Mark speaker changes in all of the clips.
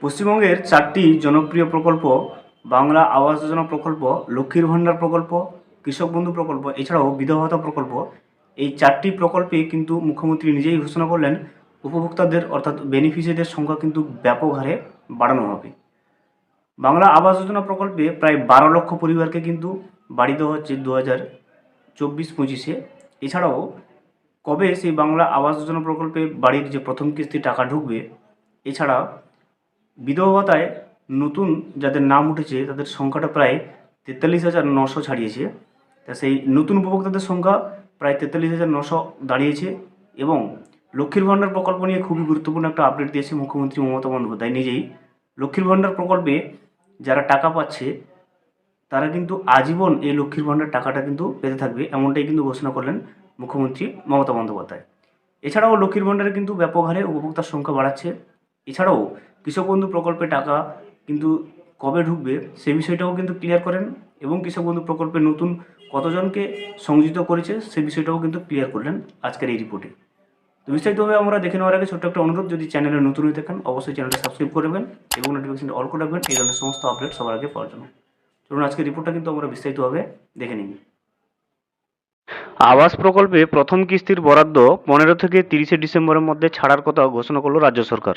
Speaker 1: পশ্চিমবঙ্গের 4টি জনপ্রিয় প্রকল্প বাংলা আবাস যোজনা প্রকল্প, লক্ষ্মীর ভাণ্ডার প্রকল্প, কৃষক বন্ধু প্রকল্প এছাড়াও বিধবা ভাতা প্রকল্প, এই 4টি প্রকল্পে কিন্তু মুখ্যমন্ত্রী নিজেই ঘোষণা করলেন উপভোক্তাদের অর্থাৎ বেনিফিশিয়ারিদের সংখ্যা কিন্তু ব্যাপক হারে বাড়ানো হবে। বাংলা আবাস যোজনা প্রকল্পে প্রায় 12 লক্ষ পরিবারকে কিন্তু বাড়ি দেওয়া হচ্ছে 2024-25-এ। এছাড়াও কবে সেই বাংলা আবাস যোজনা প্রকল্পে বাড়ির যে প্রথম কিস্তি টাকা ঢুকবে, এছাড়া বিধবা ভাতায় নতুন যাদের নাম উঠেছে তাদের সংখ্যাটা প্রায় 43,900 ছাড়িয়েছে। তা সেই নতুন উপভোক্তাদের সংখ্যা প্রায় 43,900 দাঁড়িয়েছে। এবং লক্ষ্মীর ভাণ্ডার প্রকল্প নিয়ে খুবই গুরুত্বপূর্ণ একটা আপডেট দিয়েছে মুখ্যমন্ত্রী মমতা বন্দ্যোপাধ্যায় নিজেই। লক্ষ্মীর ভাণ্ডার প্রকল্পে যারা টাকা পাচ্ছে তারা কিন্তু আজীবন এই লক্ষ্মীর ভাণ্ডার টাকাটা কিন্তু পেতে থাকবে, এমনটাই কিন্তু ঘোষণা করলেন মুখ্যমন্ত্রী মমতা বন্দ্যোপাধ্যায়। এছাড়াও লক্ষ্মীর ভাণ্ডারে কিন্তু ব্যাপক হারে উপভোক্তার সংখ্যা বাড়াচ্ছে। এছাড়াও কৃষক বন্ধু প্রকল্পে টাকা কিন্তু কবে ঢুকবে সে বিষয়টাও কিন্তু ক্লিয়ার করেন এবং কৃষক বন্ধু প্রকল্পে নতুন কতজনকে সংযোজিত করেছে সে বিষয়টাও কিন্তু ক্লিয়ার করলেন আজকের এই রিপোর্টে। তো বিস্তারিতভাবে আমরা দেখে নেওয়ার আগে ছোট্ট একটা অনুরোধ, যদি চ্যানেলে নতুন হয়ে থাকেন অবশ্যই চ্যানেলটা সাবস্ক্রাইব করবেন এবং নোটিফিকেশনটা অল করে রাখবেন এই ধরনের সমস্ত আপডেট সবার আগে পাওয়ার জন্য। চলুন আজকের রিপোর্টটা কিন্তু আমরা বিস্তারিতভাবে দেখে নিই। আবাস প্রকল্পে প্রথম কিস্তির বরাদ্দ 15 থেকে 30 ডিসেম্বরের মধ্যে ছাড়ার কথা ঘোষণা করলো রাজ্য সরকার।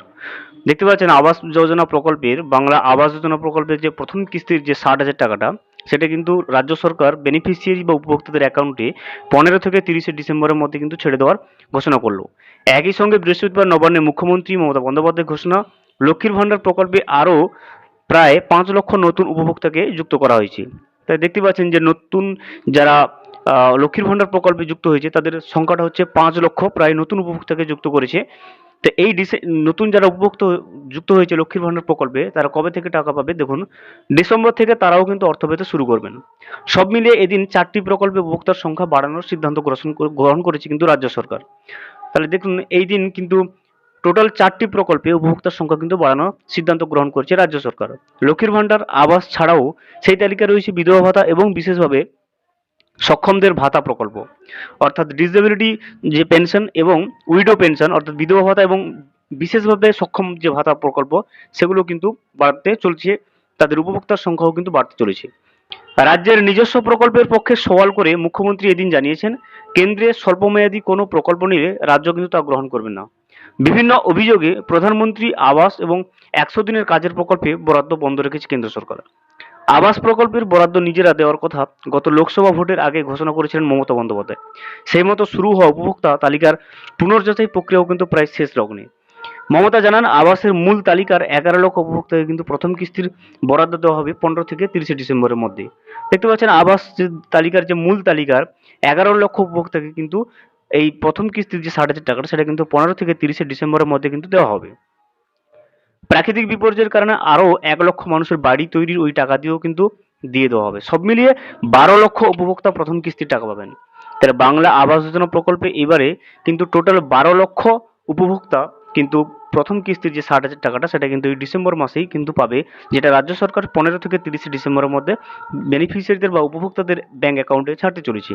Speaker 1: দেখতে পাচ্ছেন আবাস যোজনা প্রকল্পের বাংলা আবাস যোজনা প্রকল্পের যে প্রথম কিস্তির যে 60,000 টাকাটা সেটা কিন্তু রাজ্য সরকার বেনিফিশিয়ারি বা উপভোক্তাদের অ্যাকাউন্টে 15 থেকে 30 ডিসেম্বরের মধ্যে কিন্তু ছেড়ে দেওয়ার ঘোষণা করলো। একই সঙ্গে বৃহস্পতিবার নবান্নে মুখ্যমন্ত্রী মমতা বন্দ্যোপাধ্যায় ঘোষণা, লক্ষ্মীর ভাণ্ডার প্রকল্পে আরও প্রায় 5 লক্ষ নতুন উপভোক্তাকে যুক্ত করা হয়েছে। তাই দেখতে পাচ্ছেন যে নতুন যারা লক্ষ্মীর ভাণ্ডার প্রকল্পে যুক্ত হয়েছে তাদের সংখ্যাটা হচ্ছে 5 লক্ষ, প্রায় নতুন উপভোক্তাকে যুক্ত করেছে। তো এই নতুন যারা উপভোক্তা যুক্ত হয়েছে লক্ষ্মীর ভাণ্ডার প্রকল্পে তারা কবে থেকে টাকা পাবে দেখুন, ডিসেম্বর থেকে তারাও কিন্তু অর্থ পেতে শুরু করবেন। সব মিলিয়ে এদিন 4টি প্রকল্পে উপভোক্তার সংখ্যা বাড়ানোর সিদ্ধান্ত গ্রহণ করেছে কিন্তু রাজ্য সরকার। তাহলে দেখুন এই দিন কিন্তু টোটাল 4টি প্রকল্পে উপভোক্তার সংখ্যা কিন্তু বাড়ানোর সিদ্ধান্ত গ্রহণ করেছে রাজ্য সরকার। লক্ষ্মীর ভাণ্ডার আবাস ছাড়াও সেই তালিকায় রয়েছে বিধবা ভাতা এবং বিশেষভাবে সক্ষমদের ভাতা প্রকল্প, অর্থাৎ ডিসেবিলিটি যে পেনশন এবং উইডো পেনশন অর্থাৎ বিধবা ভাতা এবং বিশেষভাবে সক্ষম যে ভাতা প্রকল্প সেগুলো কিন্তু বাড়তে চলছে, তাদের উপভোক্তার সংখ্যাও কিন্তু বাড়তে চলেছে। রাজ্যের নিজস্ব প্রকল্পের পক্ষে সওয়াল করে মুখ্যমন্ত্রী এদিন জানিয়েছেন, কেন্দ্রের স্বল্পমেয়াদী কোনো প্রকল্প নিলে রাজ্য কিন্তু তা গ্রহণ করবে না। বিভিন্ন অভিযোগে প্রধানমন্ত্রী আবাস এবং 100 দিনের কাজের প্রকল্পে বরাদ্দ বন্ধ রেখেছে কেন্দ্র সরকার। আবাস প্রকল্পের বরাদ্দ নিজেরা দেওয়ার কথা গত লোকসভা ভোটের আগে ঘোষণা করেছিলেন মমতা বন্দ্যোপাধ্যায়। সেই মতো শুরু হওয়া উপভোক্তা তালিকার পুনর্যাচাই প্রক্রিয়াও কিন্তু প্রায় শেষ লগ্নে। মমতা জানান, আবাসের মূল তালিকার 11 লক্ষ উপভোক্তাকে কিন্তু প্রথম কিস্তির বরাদ্দ দেওয়া হবে 15 থেকে 30 ডিসেম্বরের মধ্যে। দেখতে পাচ্ছেন আবাস যে তালিকার যে মূল তালিকার 11 লক্ষ উপভোক্তাকে কিন্তু এই প্রথম কিস্তির যে 60,000 টাকাটা সেটা কিন্তু 15 থেকে 30 ডিসেম্বরের মধ্যে কিন্তু দেওয়া হবে। প্রাকৃতিক বিপর্যয়ের কারণে আরও 1 লক্ষ মানুষের বাড়ি তৈরির ওই টাকা দিয়েও কিন্তু দিয়ে দেওয়া হবে। সব মিলিয়ে 12 লক্ষ উপভোক্তা প্রথম কিস্তির টাকা পাবেন। তাহলে বাংলা আবাস যোজনা প্রকল্পে এবারে কিন্তু টোটাল 12 লক্ষ উপভোক্তা কিন্তু প্রথম কিস্তির যে 60,000 টাকাটা সেটা কিন্তু এই ডিসেম্বর মাসেই কিন্তু পাবে, যেটা রাজ্য সরকার 15 থেকে 30 ডিসেম্বরের মধ্যে বেনিফিশিয়ারিদের বা উপভোক্তাদের ব্যাংক অ্যাকাউন্টে ছাড়তে চলেছে।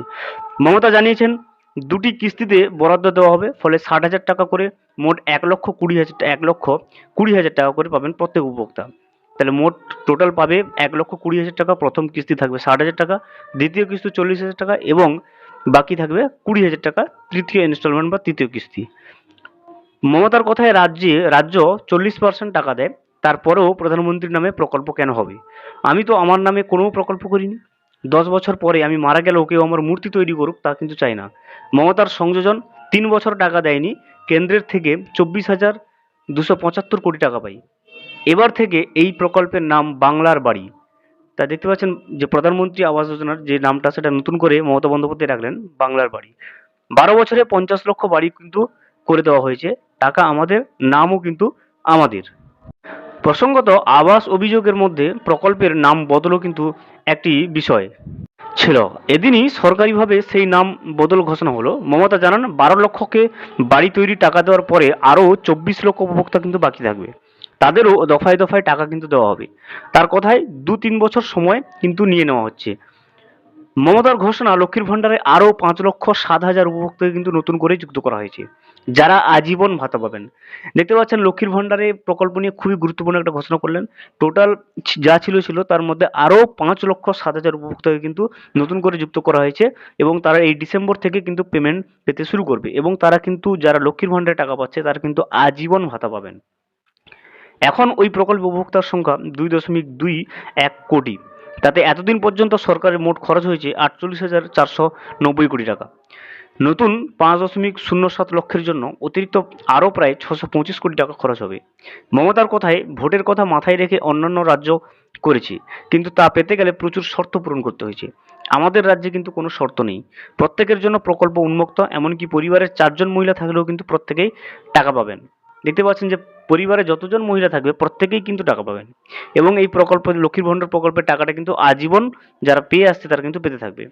Speaker 1: মমতা জানিয়েছেন, 2টি কিস্তিতে বরাদ্দ দেওয়া হবে, ফলে 60,000 টাকা করে মোট 1,20,000 টাকা করে পাবেন প্রত্যেক উপভোক্তা। তাহলে মোট টোটাল পাবে 1,20,000 টাকা। প্রথম কিস্তি থাকবে 60,000 টাকা, দ্বিতীয় কিস্তি 40,000 টাকা এবং বাকি থাকবে 20,000 টাকা তৃতীয় ইনস্টলমেন্ট বা তৃতীয় কিস্তি। মমতার কথায় রাজ্য 40% টাকা দেয়, তারপরেও প্রধানমন্ত্রীর নামে প্রকল্প কেন হবে? আমি তো আমার নামে কোনো প্রকল্প করিনি। 10 বছর পরে আমি মারা গেলেও কেউ আমার মূর্তি তৈরি করুক তা কিন্তু চাই না। মমতার সংযোজন 3 বছর টাকা দেয়নি, কেন্দ্রের থেকে 24,275 কোটি টাকা পাই। এবার থেকে এই প্রকল্পের নাম বাংলার বাড়ি। তা দেখতে পাচ্ছেন যে প্রধানমন্ত্রী আবাস যোজনার যে নামটা সেটা নতুন করে মমতা বন্দ্যোপাধ্যায় রাখলেন বাংলার বাড়ি। 12 বছরে 50 লক্ষ বাড়ি কিন্তু করে দেওয়া হয়েছে, টাকা আমাদের, নামও কিন্তু আমাদের। প্রসঙ্গত, আবাস অভিযোগের মধ্যে প্রকল্পের নাম বদলও কিন্তু একটি বিষয় ছিল। এদিনই সরকারিভাবে সেই নাম বদল ঘোষণা হলো। মমতা জানান, 12 লক্ষকে বাড়ি তৈরি টাকা দেওয়ার পরে আরও 24 লক্ষ উপভোক্তা কিন্তু বাকি থাকবে, তাদেরও দফায় দফায় টাকা কিন্তু দেওয়া হবে। তার কথায় 2-3 বছর সময় কিন্তু নিয়ে নেওয়া হচ্ছে। মমতার ঘোষণা লক্ষ্মীর ভাণ্ডারে আরও 5,07,000 উপভোক্তাকে কিন্তু নতুন করে যুক্ত করা হয়েছে, যারা আজীবন ভাতা পাবেন। দেখতে পাচ্ছেন লক্ষ্মীর ভাণ্ডারে প্রকল্প নিয়ে খুবই গুরুত্বপূর্ণ একটা ঘোষণা করলেন। টোটাল যা ছিল তার মধ্যে আরও 5,07,000 উপভোক্তাকে কিন্তু নতুন করে যুক্ত করা হয়েছে এবং তারা এই ডিসেম্বর থেকে কিন্তু পেমেন্ট পেতে শুরু করবে এবং তারা কিন্তু যারা লক্ষ্মীর ভাণ্ডারে টাকা পাচ্ছে তারা কিন্তু আজীবন ভাতা পাবেন। এখন ওই প্রকল্প উপভোক্তার সংখ্যা 2.21 কোটি। তাতে এতদিন পর্যন্ত সরকারের মোট খরচ হয়েছে 48,490 কোটি টাকা। নতুন 5.07 লক্ষের জন্য অতিরিক্ত আরও প্রায় 625 কোটি টাকা খরচ হবে। মমতার কথায় ভোটের কথা মাথায় রেখে অন্যান্য রাজ্য করেছে, কিন্তু তা পেতে গেলে প্রচুর শর্ত পূরণ করতে হয়েছে। আমাদের রাজ্যে কিন্তু কোনো শর্ত নেই, প্রত্যেকের জন্য প্রকল্প উন্মুক্ত, এমনকি পরিবারের 4 জন মহিলা থাকলেও কিন্তু প্রত্যেকেই টাকা পাবেন। দেখতে পাচ্ছেন যে পরিবারে যতজন মহিলা থাকবে প্রত্যেকেই কিন্তু টাকা পাবেন এবং এই প্রকল্প লক্ষ্মীর ভাণ্ডার প্রকল্পের টাকাটা কিন্তু আজীবন যারা পেয়ে আসছে তারা কিন্তু পেতে থাকবে।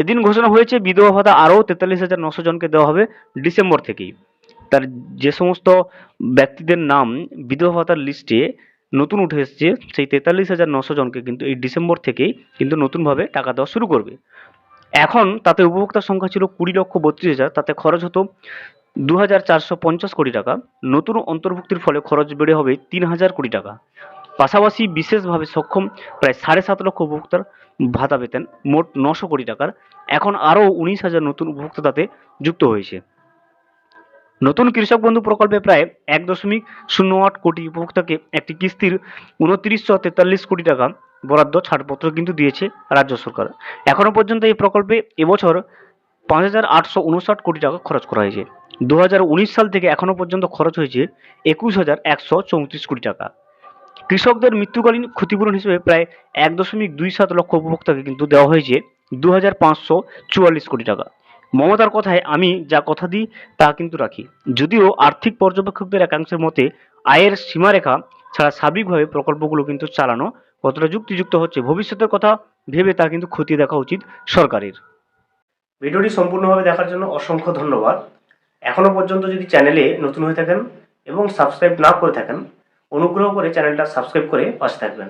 Speaker 1: এদিন ঘোষণা হয়েছে বিধবা ভাতা আরও 43,900 জনকে দেওয়া হবে ডিসেম্বর থেকেই। তার যে সমস্ত ব্যক্তিদের নাম বিধবা ভাতার লিস্টে নতুন উঠে এসছে সেই 43,900 জনকে কিন্তু এই ডিসেম্বর থেকেই কিন্তু নতুনভাবে টাকা দেওয়া শুরু করবে। এখন তাতে উপভোক্তার সংখ্যা ছিল 20,32,000, তাতে খরচ হতো 2,450 কোটি টাকা। নতুন অন্তর্ভুক্তির ফলে খরচ বেড়ে হবে 3,000 কোটি টাকা। পাশাপাশি বিশেষভাবে সক্ষম প্রায় 7.5 লক্ষ উপভোক্তার ভাতা পেতেন, মোট 900 কোটি টাকার। এখন আরও 19,000 নতুন উপভোক্তা তাতে যুক্ত হয়েছে। নতুন কৃষক বন্ধু প্রকল্পে প্রায় 1.08 কোটি উপভোক্তাকে একটি কিস্তির 2943 কোটি টাকা বরাদ্দ ছাড়পত্র কিন্তু দিয়েছে রাজ্য সরকার। এখনো পর্যন্ত এই প্রকল্পে এবছর 5,859 কোটি টাকা খরচ করা হয়েছে। 2019 সাল থেকে এখনো পর্যন্ত খরচ হয়েছে 21,134 কোটি টাকা। কৃষকদের মৃত্যুকালীন ক্ষতিপূরণ হিসেবে প্রায় 1.27 লক্ষ উপভোক্তাকে কিন্তু দেওয়া হয়েছে 2,544 কোটি টাকা। মমতার কথায় আমি যা কথা দিই তা কিন্তু রাখি। যদিও আর্থিক পর্যবেক্ষকদের একাংশের মতে আয়ের সীমারেখা ছাড়া সার্বিকভাবে প্রকল্পগুলো কিন্তু চালানো কতটা যুক্তিযুক্ত হচ্ছে ভবিষ্যতের কথা ভেবে তা কিন্তু খতিয়ে দেখা উচিত সরকারের। ভিডিওটি সম্পূর্ণভাবে দেখার জন্য অসংখ্য ধন্যবাদ। এখনো পর্যন্ত যদি চ্যানেলে নতুন হয়ে থাকেন এবং সাবস্ক্রাইব না করে থাকেন, অনুগ্রহ করে চ্যানেলটা সাবস্ক্রাইব করে পাশে থাকবেন।